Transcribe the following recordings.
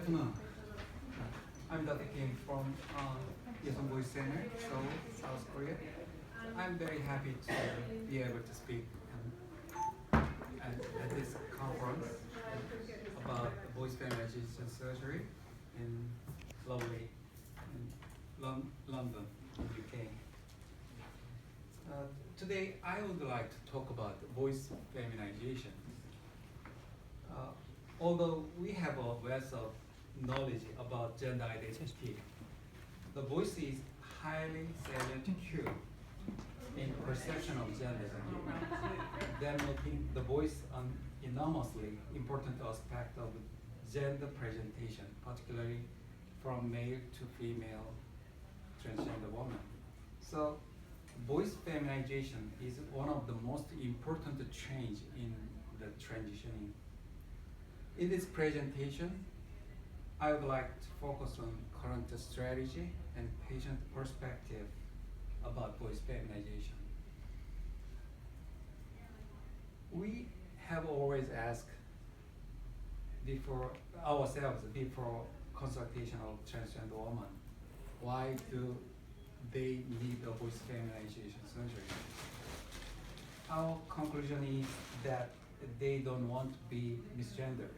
afternoon. I'm Dr. Kim from Yeson Voice Center, Seoul, South Korea. I'm very happy to be able to speak at this conference about voice feminization surgery in lovely London, UK. Today, I would like to talk about voice feminization. Although we have a wealth of knowledge about gender identity, the voice is highly salient cue in perception of gender, then making the voice an enormously important aspect of gender presentation, particularly from male to female transgender woman. So, voice feminization is one of the most important change in the transitioning. In this presentation, I would like to focus on current strategy and patient perspective about voice feminization. We have always asked ourselves before consultation of transgender women, why do they need a voice feminization surgery? Our conclusion is that they don't want to be misgendered,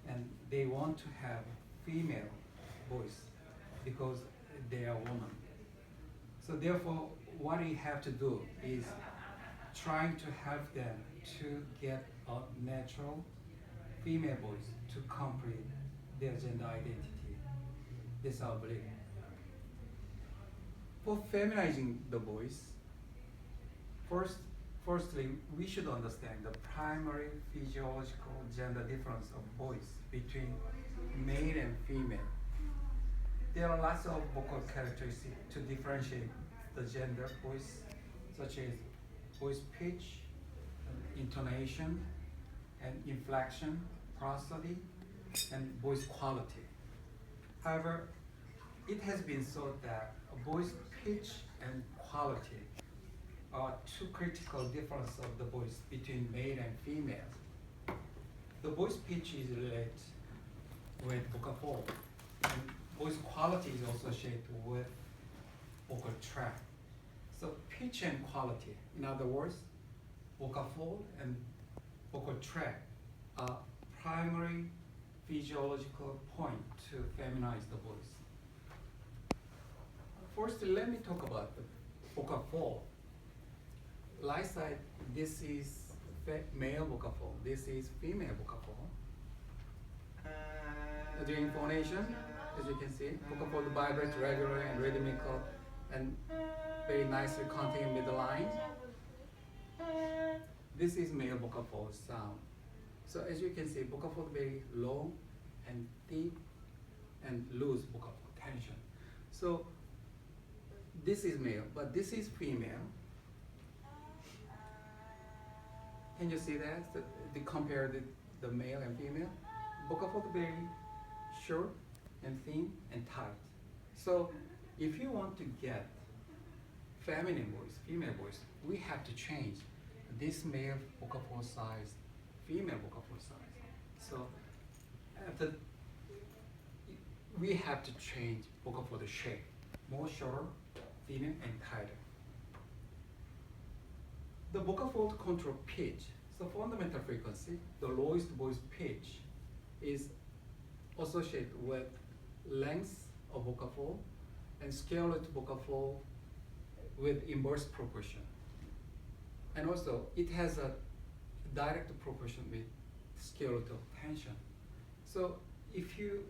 and they want to have female voice because they are women. So therefore, what we have to do is trying to help them to get a natural female voice to complete their gender identity. This is our belief. For feminizing the voice, firstly, we should understand the primary physiological gender difference of voice between male and female. There are lots of vocal characteristics to differentiate the gender voice, such as voice pitch, intonation, and inflection, prosody, and voice quality. However, it has been thought that voice pitch and quality are two critical differences of the voice between male and female. The voice pitch is related with vocal fold, and voice quality is also associated with vocal tract. So pitch and quality, in other words, vocal fold and vocal tract are primary physiological point to feminize the voice. First, let me talk about the vocal fold. Right side, this is male vocal fold. This is female vocal fold. During phonation, as you can see, vocal fold vibrates regular and rhythmical and very nicely containing middle line. This is male vocal fold sound. So as you can see, vocal fold very long and deep and loose vocal fold tension. So this is male, but this is female. Can you see that? Compare the male and female. Vocal fold very short and thin and tight. So if you want to get feminine voice, female voice, we have to change this male vocal fold size, female vocal fold size. So we have to change vocal fold shape, more shorter, thinner, and tighter. The vocal fold control pitch, so fundamental frequency, the lowest voice pitch is associated with length of vocal fold and scalar vocal fold with inverse proportion. And also, it has a direct proportion with scalar tension. So if you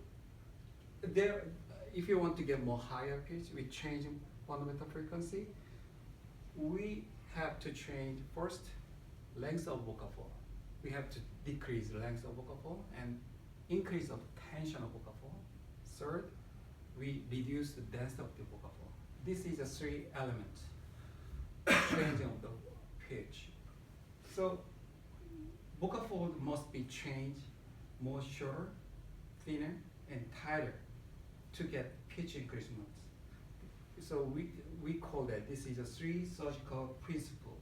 want to get more higher pitch with changing fundamental frequency, we have to change first length of vocal fold. We have to decrease length of vocal fold and increase of tension of vocal fold. Third, we reduce the density of the vocal fold. This is a three elements changing of the pitch. So vocal fold must be changed more shorter, thinner, and tighter to get pitch increasement. So we call that this is a three surgical principle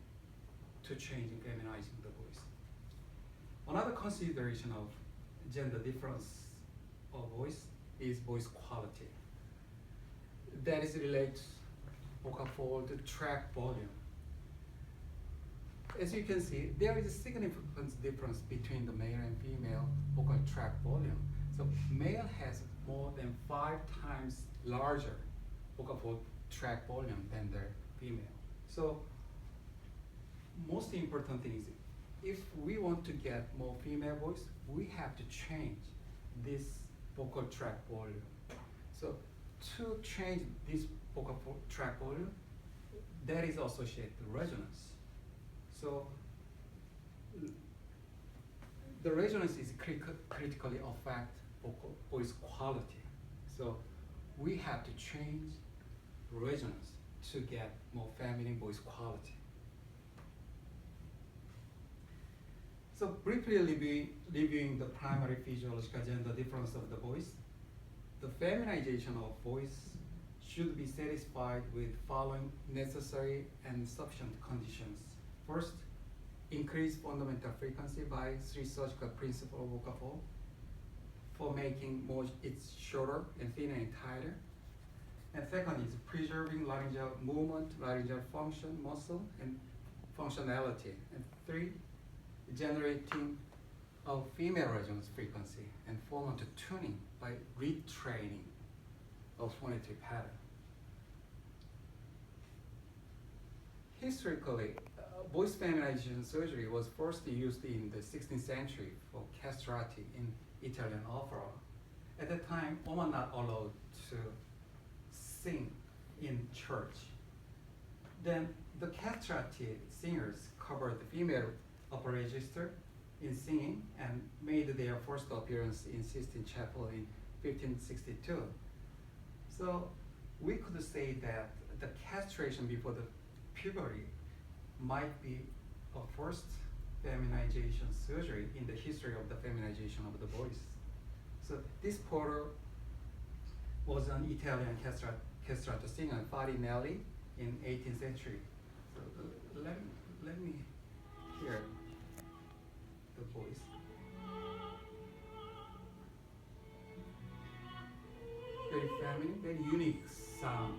to change and feminizing the voice. Another consideration of gender difference of is voice quality. That is related vocal fold track volume. As you can see, there is a significant difference between the male and female vocal tract volume. So male has more than 5 times larger vocal fold tract volume than the female. So most important thing is, if we want to get more female voice, we have to change this vocal tract volume. So to change this vocal tract volume, that is associated with resonance. So the resonance is critically affect vocal voice quality. So we have to change resonance to get more feminine voice quality. So briefly reviewing the primary physiological gender difference of the voice, the feminization of voice should be satisfied with following necessary and sufficient conditions. First, increase fundamental frequency by 3 surgical principle vocal fold for making it shorter and thinner and tighter. And second is preserving laryngeal movement, laryngeal function, muscle, and functionality. And 3, generating a female resonance frequency and form to tuning by retraining of phonetics pattern. Historically, voice feminization surgery was first used in the 16th century for castrati in Italian opera. At that time, women were not allowed to sing in church. Then the castrati singers covered the female upper register in singing and made their first appearance in Sistine Chapel in 1562. So we could say that the castration before the puberty might be a first feminization surgery in the history of the feminization of the voice. So this porter was an Italian castrato singer, Farinelli, in 18th century. So let me hear the voice. Very feminine, very unique sound.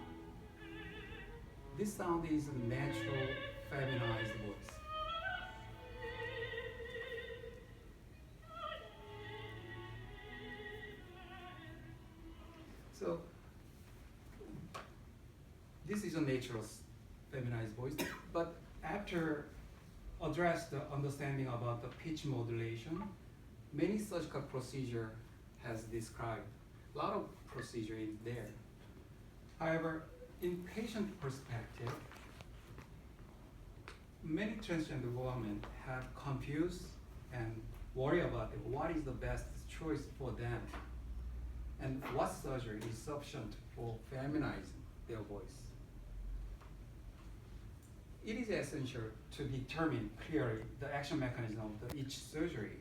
This sound is a natural feminized voice. So this is a natural feminized voice, but after address the understanding about the pitch modulation, many surgical procedure has described. A lot of procedure is there. However, in patient perspective, many transgender women have confused and worry about what is the best choice for them and what surgery is sufficient for feminizing their voice. It is essential to determine clearly the action mechanism of each surgery.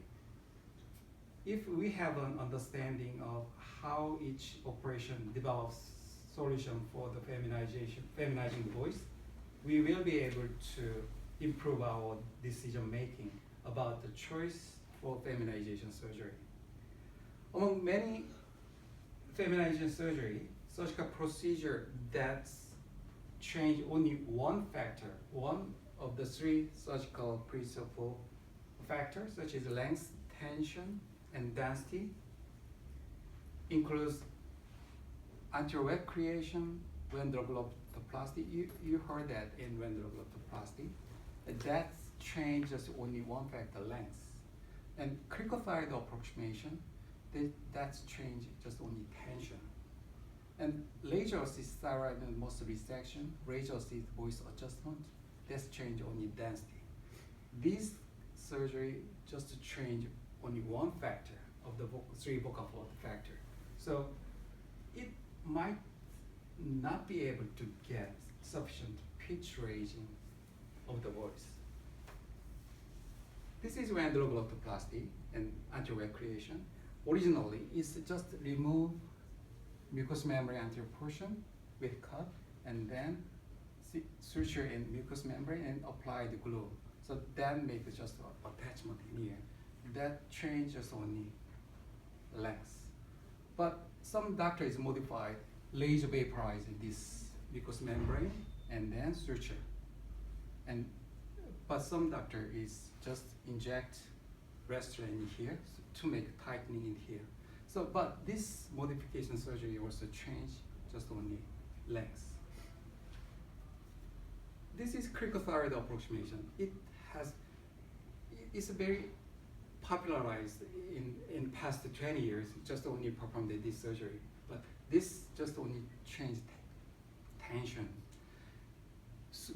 If we have an understanding of how each operation develops solution for the feminizing the voice, we will be able to improve our decision making about the choice for feminization surgery. Among many feminization surgery, surgical procedure that change only one factor, one of the 3 surgical principal factors, such as length, tension, and density, includes anterior web creation, ventriculoplasty. You heard that in ventriculoplasty. That changes only one factor, length. And cricothyroid approximation, that's change just only tension. And laser assist thyroid and muscle resection, laser assist voice adjustment, that's change only density. This surgery just to change only one factor of the 3 vocal fold factor. So it might not be able to get sufficient pitch raising of the voice. This is ventriculoplasty and anterior web creation. Originally, it's just remove mucous membrane anterior portion with cut and then suture in mucous membrane and apply the glue. So that makes just attachment in here. That changes only length. But some doctors modify laser vaporize this mucous membrane and then suture. And but some doctor is just inject Restylane in here to make tightening in here. So, but this modification surgery also change just only length. This is cricothyroid approximation. It's very popularized in past 20 years, just only performed this surgery. But this just only changed tension.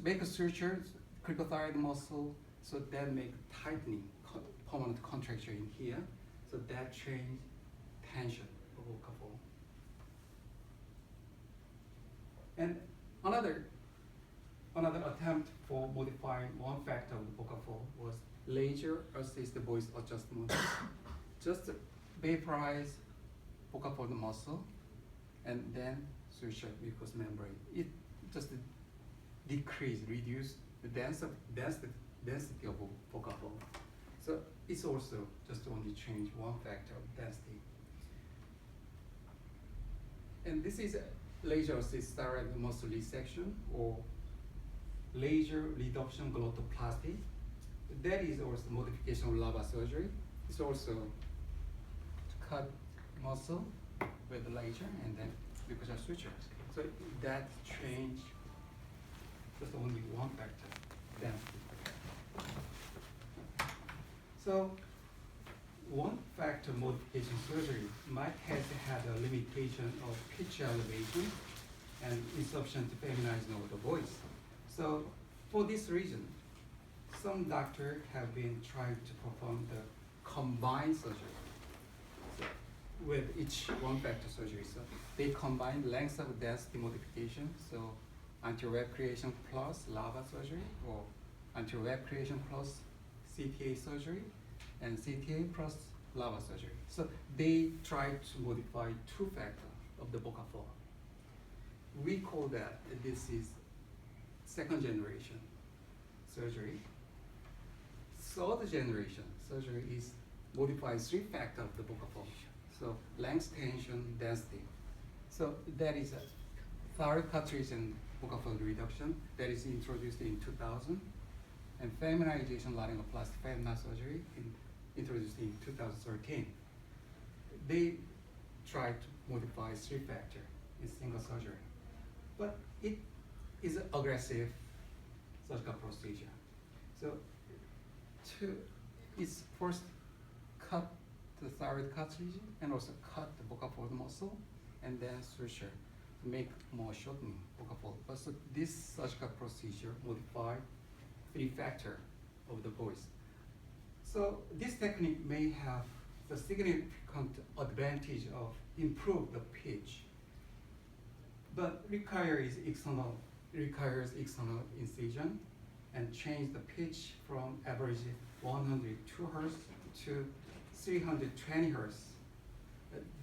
Make a suture, cricothyroid muscle, so that make tightening, permanent contracture in here, so that change tension of vocal fold. And another attempt for modifying one factor of the vocal fold was laser assisted voice adjustment. Just vaporize vocal fold muscle and then suture mucous membrane. It just reduce the density of vocal fold. So it's also just only change one factor of density. And this is laser assisted direct muscle resection or laser reduction glottoplasty. That is also modification of LAVA surgery. It's also to cut muscle with the laser and then mucosal suture. So that change just only one factor, density. So one factor modification surgery might have had a limitation of pitch elevation and insufficient feminizing of the voice. So for this reason, some doctors have been trying to perform the combined surgery with each one factor surgery. So they combine length of density modification, so anterior web creation plus LAVA surgery, or anterior web creation plus CTA surgery, and CTA plus LAVA surgery. So they try to modify two factors of the vocal fold. We call that this is second generation surgery. Third generation surgery is modify three factors of the vocal fold. So length, tension, density. So that is a thyroid cartilage and vocal fold reduction that is introduced in 2000, and feminization laryngoplasty femina surgery introduced in 2013. They tried to modify three factor in single surgery, but it is an aggressive surgical procedure. So it's first cut the thyroid cartilage and also cut the vocal fold muscle and then suture to make more shortening vocal fold. But so this surgical procedure modified three factor of the voice. So this technique may have the significant advantage of improve the pitch, but requires external incision and change the pitch from average 102 Hertz to 320 Hertz.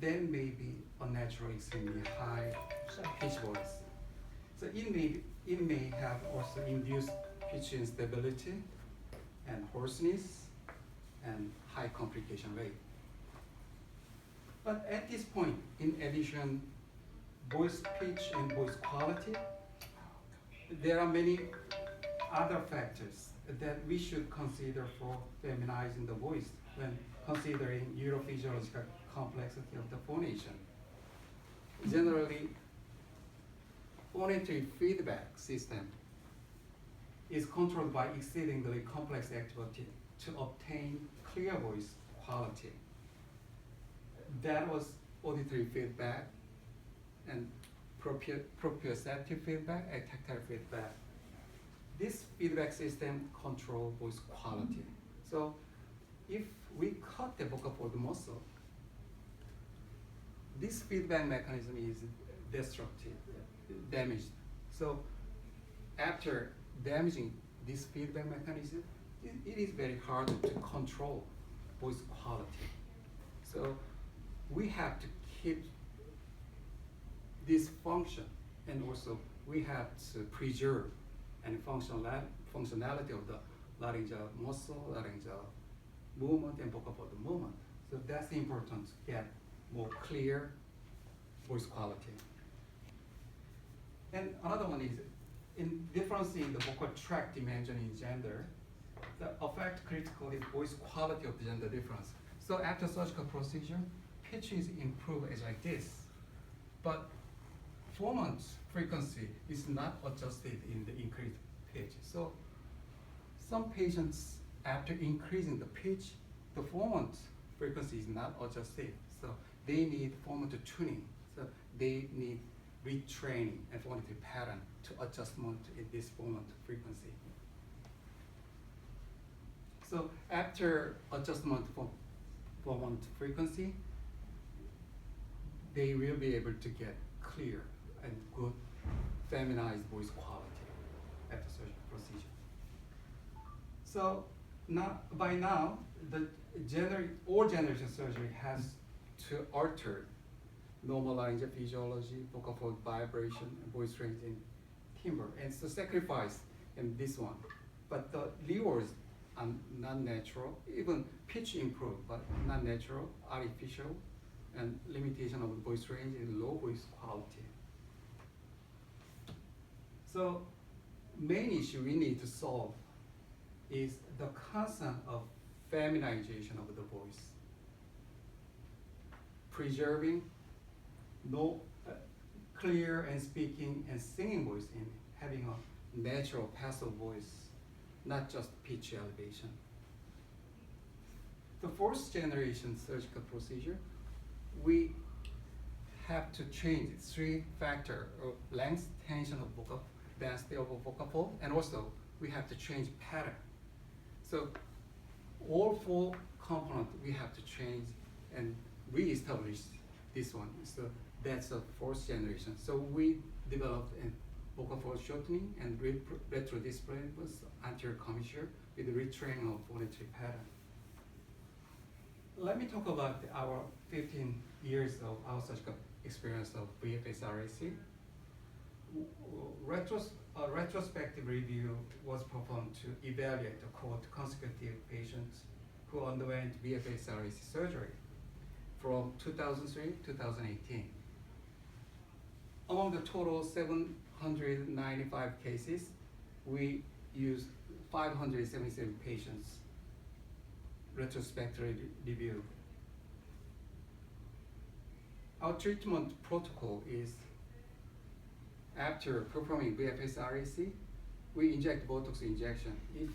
Then may be unnatural, extremely high pitch voice. So it may have also induced pitch instability and hoarseness and high complication rate. But at this point, in addition, voice pitch and voice quality, there are many other factors that we should consider for feminizing the voice when considering neurophysiological complexity of the phonation. Generally, phonatory feedback system is controlled by exceedingly complex activity to obtain clear voice quality. That was auditory feedback and proprioceptive feedback and tactile feedback. This feedback system controls voice quality. So if we cut the vocal cord muscle, this feedback mechanism is destructive, damaged. So after damaging this feedback mechanism, it is very hard to control voice quality. So we have to keep this function, and also we have to preserve and functionality of the laryngeal muscle, laryngeal movement, and vocal cord movement. So that's important to get more clear voice quality. And another one is in difference in the vocal tract dimension in gender, the affect critically voice quality of the gender difference. So after surgical procedure, pitch is improved as like this, but performance frequency is not adjusted in the increased pitch. So some patients, after increasing the pitch, the performance frequency is not adjusted. So they need phonetic tuning. So they need retraining and phonetic pattern to adjustment in this phonetic frequency. So after adjustment for phonetic frequency, they will be able to get clear and good feminized voice quality after surgical procedure. So now, by now, all generation surgery has to alter normal laryngeal physiology, vocal fold vibration, and voice range and timbre, and so sacrifice in this one. But the rewards are not natural, even pitch improved, but not natural, artificial, and limitation of voice range and low voice quality. So main issue we need to solve is the concept of feminization of the voice, preserving no clear and speaking and singing voice in having a natural passive voice, not just pitch elevation. The fourth generation surgical procedure, we have to change three factors of length, tension of vocal, density of vocal fold, and also we have to change pattern. So all four components we have to change and re-establish this one. So that's the fourth generation. So we developed a vocal fold shortening and retro display with anterior commissure with retraining of phonetic pattern. Let me talk about our 15 years of our surgical experience of VFS RAC. Retrospective review was performed to evaluate the cohort consecutive patients who underwent VFS RAC surgery from 2003 to 2018. Among the total 795 cases, we used 577 patients retrospective review. Our treatment protocol is after performing VFS RAC, we inject Botox injection. If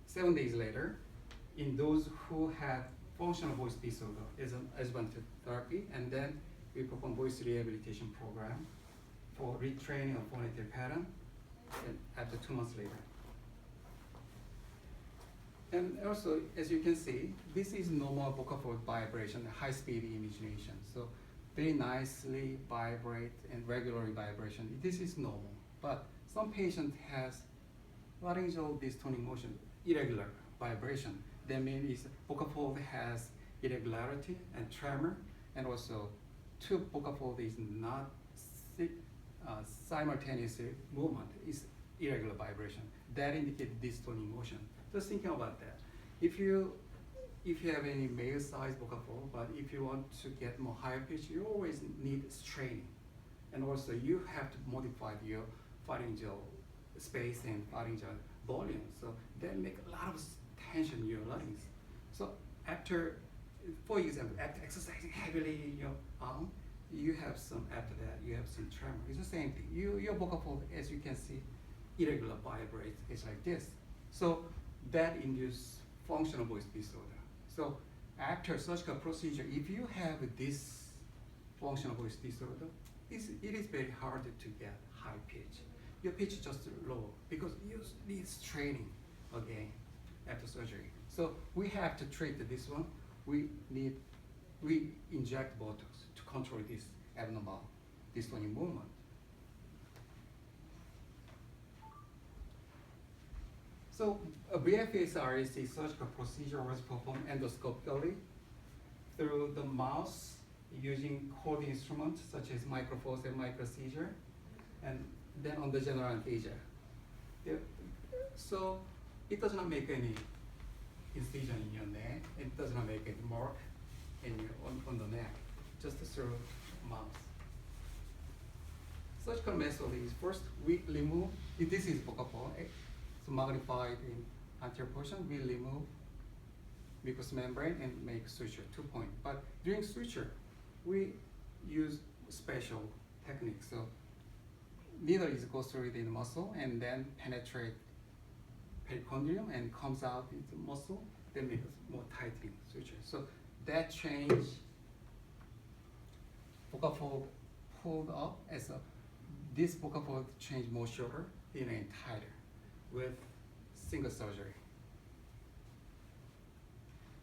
7 days later, in those who have functional voice disorder as an adjuvant therapy, and then we perform voice rehabilitation program for retraining of phonetic pattern and after 2 months later. And also, as you can see, this is normal vocal fold vibration, high-speed imagination. So very nicely vibrate and regularly vibration. This is normal, but some patient has laryngeal dystoning motion, irregular vibration. That means vocal fold has irregularity and tremor, and also two vocal fold is not simultaneous movement, is irregular vibration. That indicates dystoning motion. Just thinking about that. If you have any male size vocal fold, but if you want to get more higher pitch, you always need straining. And also you have to modify your pharyngeal space and pharyngeal volume. So that make a lot of tension in your larynx. So after, for example, after exercising heavily your arm, you have some, after that, you have some tremor. It's the same thing. Your vocal fold, as you can see, irregular vibrate. It's like this. So that induces functional voice disorder. So after surgical procedure, if you have this functional voice disorder, it is very hard to get high pitch. Your pitch is just low because you need training again after surgery. So we have to treat this one. We inject Botox to control this abnormal dystoning movement. So a VFS RAC surgical procedure was performed endoscopically through the mouth using cold instruments such as microforce and microseizure, and then on the general anesthesia. So it does not make any incision in your neck. It does not make any mark on the neck. just through mouth. Surgical method is first we remove, if this is vocal fold, so magnified in anterior portion, we remove mucous membrane and make suture 2 point. But during suture, we use special technique. So needle is goes through the muscle and then penetrate perichondrium and comes out into muscle, then makes more tightening suture. So that change vocal fold pulled up as a this vocal fold change more shorter, thinner and tighter with single surgery.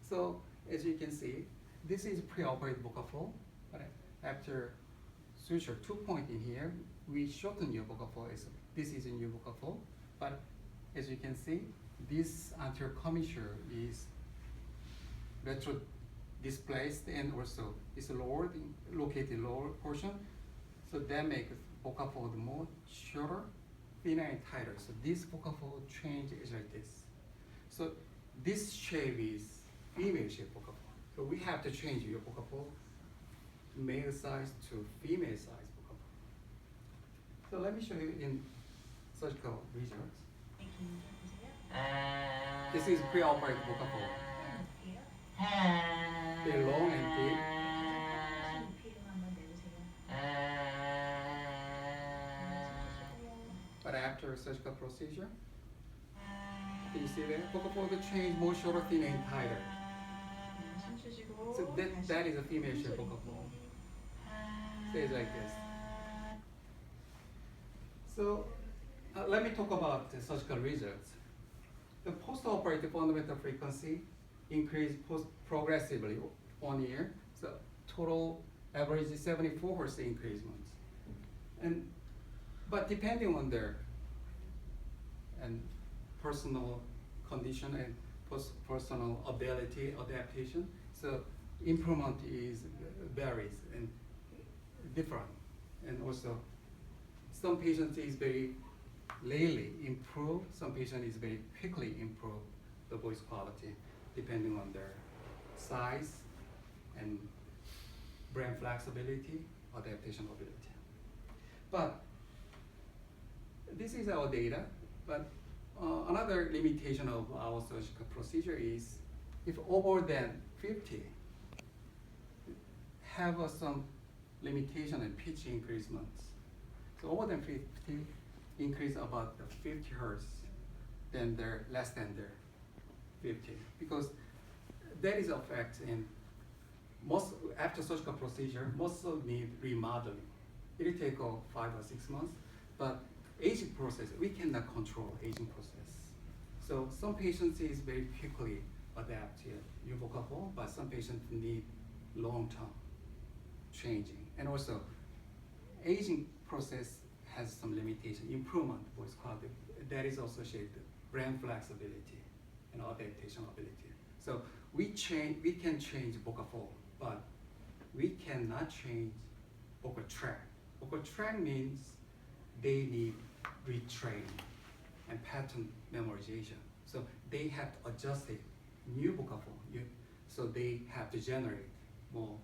So as you can see, this is pre-operative vocal fold, but after suture 2 point in here, we shorten your vocal fold. This is a new vocal fold, but as you can see, this anterior commissure is retro displaced and also is lowered, located lower portion. So that makes vocal fold more shorter, thinner and tighter. So this vocal fold change is like this. So this shape is female shape vocal fold. So we have to change your vocal fold male size to female size vocal fold. So let me show you in surgical results. This is pre-operative vocal fold. They're long and thick. But after surgical procedure, can you see that? Vocal fold change more shorter, thinner, and tighter. So that is a female shape vocal fold. Stays like this. So let me talk about the surgical results. The post-operative fundamental frequency increased progressively 1 year. So total average is 74% increasement. But depending on their personal condition and personal ability, adaptation, so improvement is varies and different. And also, some patients is very lately improve, some patient is very quickly improve the voice quality, depending on their size and brain flexibility, adaptation ability. But this is our data, but another limitation of our surgical procedure is if over than 50, have some limitation and pitch increasements. So over than 50, increase about 50 hertz, then they're less than their 50, because that is effect in most after surgical procedure, most of need remodeling. It will take 5 or 6 months, but aging process, we cannot control aging process. So some patients is very quickly adapt to new vocal fold, but some patients need long-term changing. And also, aging process has some limitation, improvement voice quality. That is associated with brain flexibility and adaptation ability. So we can change vocal fold, but we cannot change vocal tract. Vocal tract means they need retraining and pattern memorization. So they have to adjust it, new vocal fold. So they have to generate more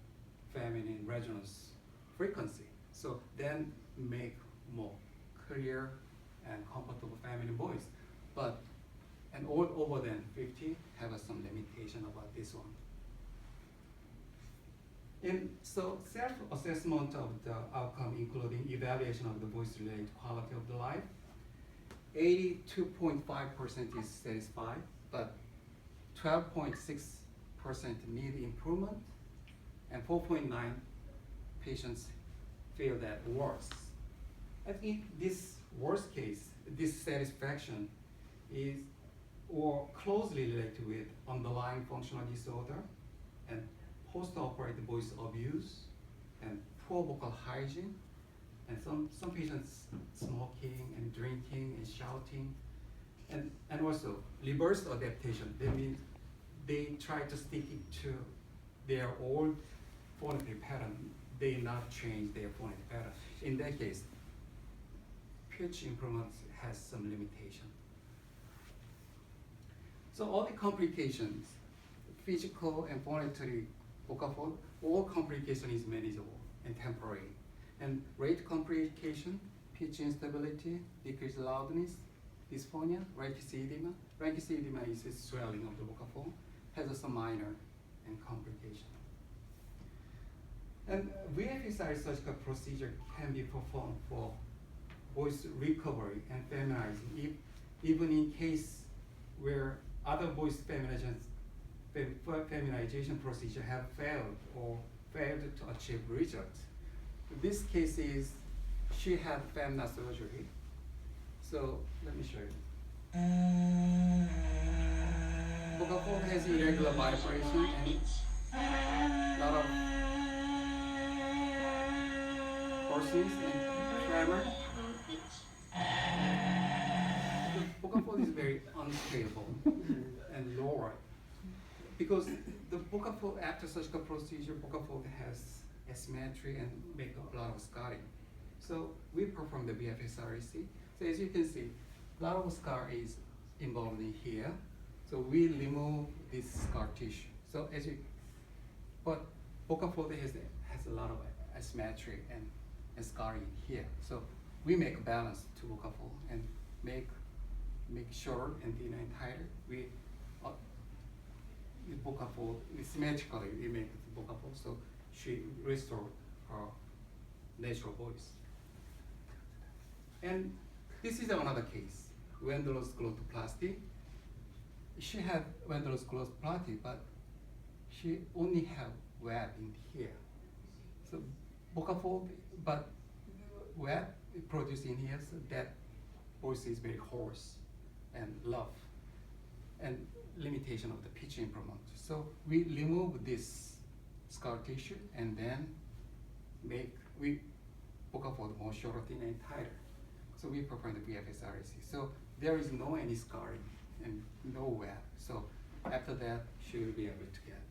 feminine resonance frequency. So then make more clear and comfortable feminine voice. But and all over than 50 have some limitation about this one. And so self-assessment of the outcome, including evaluation of the voice-related quality of the life, 82.5% is satisfied, but 12.6% need improvement, and 4.9 patients feel that worse. I think this worst case, dissatisfaction is or closely related with underlying functional disorder and post-operative voice abuse and poor vocal hygiene, and some patients smoking and drinking and shouting, and also reverse adaptation. That means they try to stick it to their old phonetic pattern. They not change their phonetic pattern. In that case, pitch improvements has some limitation. So all the complications, physical and monetary vocal fold, all complication is manageable and temporary. And rate complication, pitch instability, decreased loudness, dysphonia, rhynchoedema. Rhynchoedema is a swelling of the vocal fold, has some minor and complication. And VFSR surgical procedure can be performed for voice recovery and feminizing, even in case where other voice feminization procedure have failed or failed to achieve results. This case is she had femina surgery. So let me show you. Vocal fold has irregular vibration and a lot of hoarseness and tremor. The vocal fold is very unstable and lower because the vocal fold after surgical procedure, vocal fold has asymmetry and make a lot of scarring. So we perform the BFSREC. So as you can see, a lot of scar is involved in here. So we remove this scar tissue. So but vocal fold has a lot of asymmetry and scarring here. So we make a balance to vocal fold and make shorter and thinner and tighter. We vocal fold symmetrically we make the vocal fold so she restore her natural voice. And this is another case, Wendler's glottoplasty. She had Wendler's glottoplasty, but she only have web in here. So vocal fold, but web produced in here, so that voice is very hoarse and low, and limitation of the pitch improvement. So we remove this scar tissue and then we vocal fold more shorter, thinner, and tighter. So we perform the BFSREC. So there is no any scarring and no web. So after that, she will be able to get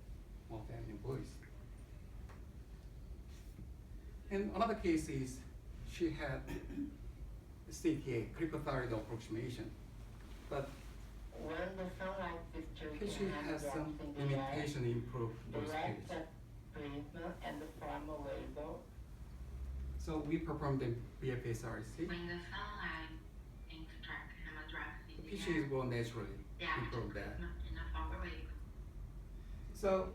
more feminine voice. And another case is she had CTA, cricothyroid approximation, but When the sunlight distribution she has some limitation in improved voice direct pitch. the prism and the formal label. So we perform the BFSREC. When the sunlight interact and address The the pitch air, is more naturally the improve that. in a forward way. So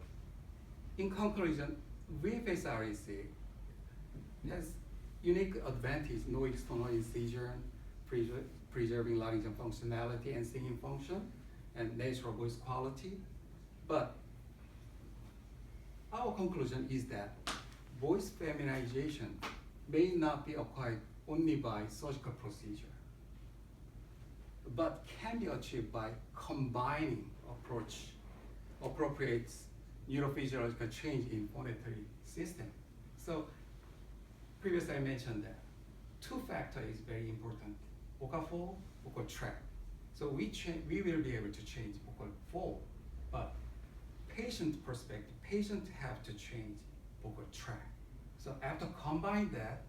in conclusion, VFSREC has unique advantage, no external incision, preserving laryngeal functionality and singing function, and natural voice quality. But our conclusion is that voice feminization may not be acquired only by surgical procedure, but can be achieved by combining appropriate neurophysiological change in phonatory system. So previously I mentioned that two factors is very important: vocal fold, vocal tract. So we will be able to change vocal fold, but patient perspective, patient have to change vocal tract. So after combine that,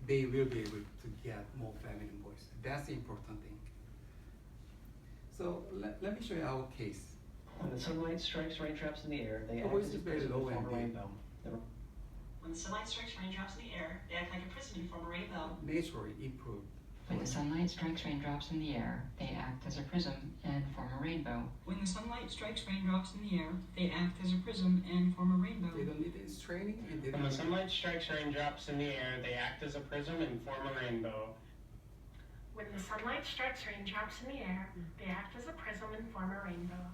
they will be able to get more feminine voice. That's the important thing. So let me show you our case. When the sunlight strikes raindrops in the air, they The act voice as is a very prism low and form a and rainbow. When the sunlight strikes raindrops in the air, they act like a prism and form a rainbow. Naturally improved. When the sunlight strikes raindrops in the air, they act as a prism and form a rainbow. When the sunlight strikes raindrops in the air, they act as a prism and form a rainbow. They don't need this training, and they When don't the sunlight strikes raindrops in the air, they act as a prism and form a rainbow. When the sunlight strikes raindrops in the air, they act as a prism and form a rainbow.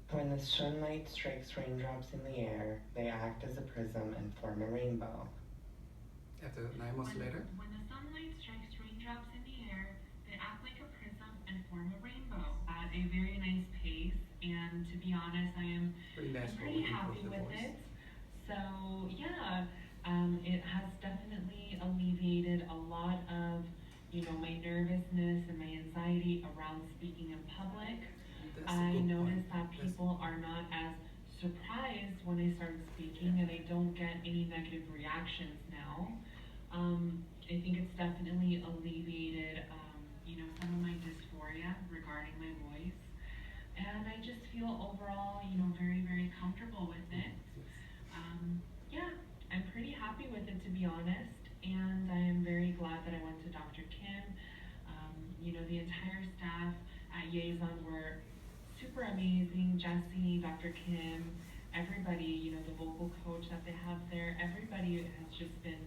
When the sunlight strikes raindrops in the air, they act as a prism and form a rainbow. After 9 months later, When the sunlight strikes raindrops in the air, they act like a prism and form a rainbow at a very nice pace. And to be honest, I'm pretty natural. pretty improve happy the with voice. it. So yeah, it has definitely alleviated a lot of, my nervousness and my anxiety around speaking in public. That's a I good noticed point. that people are not as surprised when I start speaking, and I don't get any negative reactions now. I think it's definitely alleviated, some of my dysphoria regarding my voice, and I just feel overall, very, very comfortable with it. Yeah, I'm pretty happy with it, to be honest, and I am very glad that I went to Dr. Kim. The entire staff at Yeson were super amazing. Jessie, Dr. Kim, everybody, the vocal coach that they have there, everybody has just been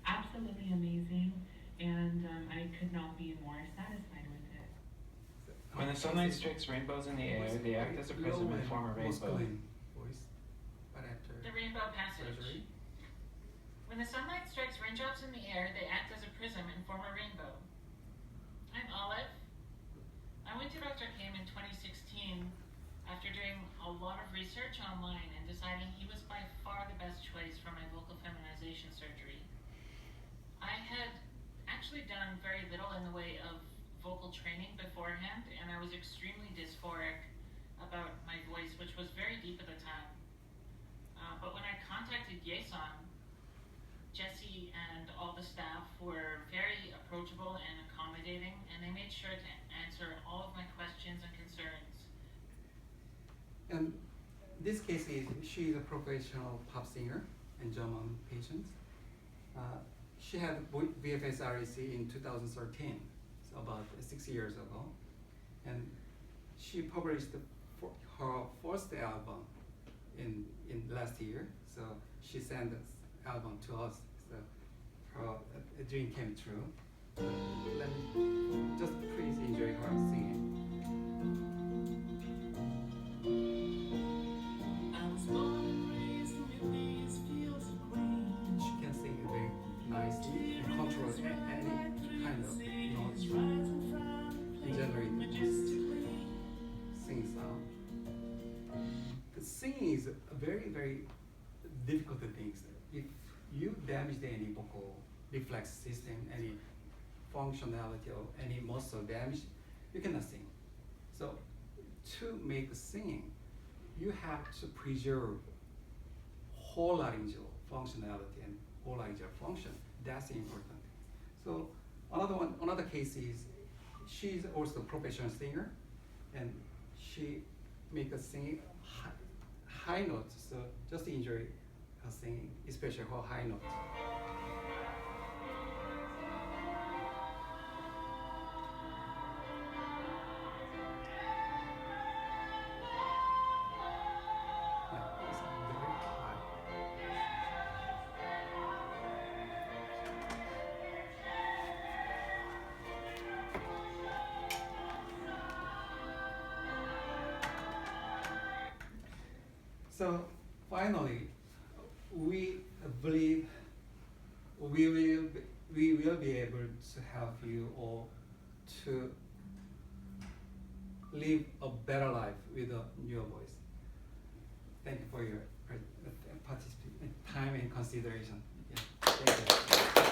absolutely amazing, and I could not be more satisfied with it. When the sunlight strikes rainbows in the air, they act as a prism and form a rainbow. Voice, but after The rainbow passage. surgery. When the sunlight strikes raindrops in the air, they act as a prism and form a rainbow. I'm Olive. I went to Dr. Kim in 2016 after doing a lot of research online and deciding he was by far the best choice for my vocal feminization surgery. I had actually done very little in the way of vocal training beforehand, and I was extremely dysphoric about my voice, which was very deep at the time. But when I contacted Yeson, Jessie and all the staff were very approachable and accommodating, and they made sure to answer all of my questions and concerns. And this case is, she is a professional pop singer and German patient. She had VFS REC in 2013, so about 6 years ago. And she published her first album in last year, so she sent this album to us. So her dream came true. Let me just please enjoy her singing. She can sing very nicely and control any kind of notes. In general, sing sound. The singing is a very, very difficult thing. If you damage any vocal reflex system, any functionality or any muscle damage, you cannot sing. So to make singing, you have to preserve whole laryngeal functionality and whole laryngeal function. That's important. So another case is she's also a professional singer, and she make a singing high notes. So just enjoy her singing, especially her high notes. So finally, we believe we will be able to help you all to live a better life with a newer voice. Thank you for your time and consideration. Yeah. Thank you.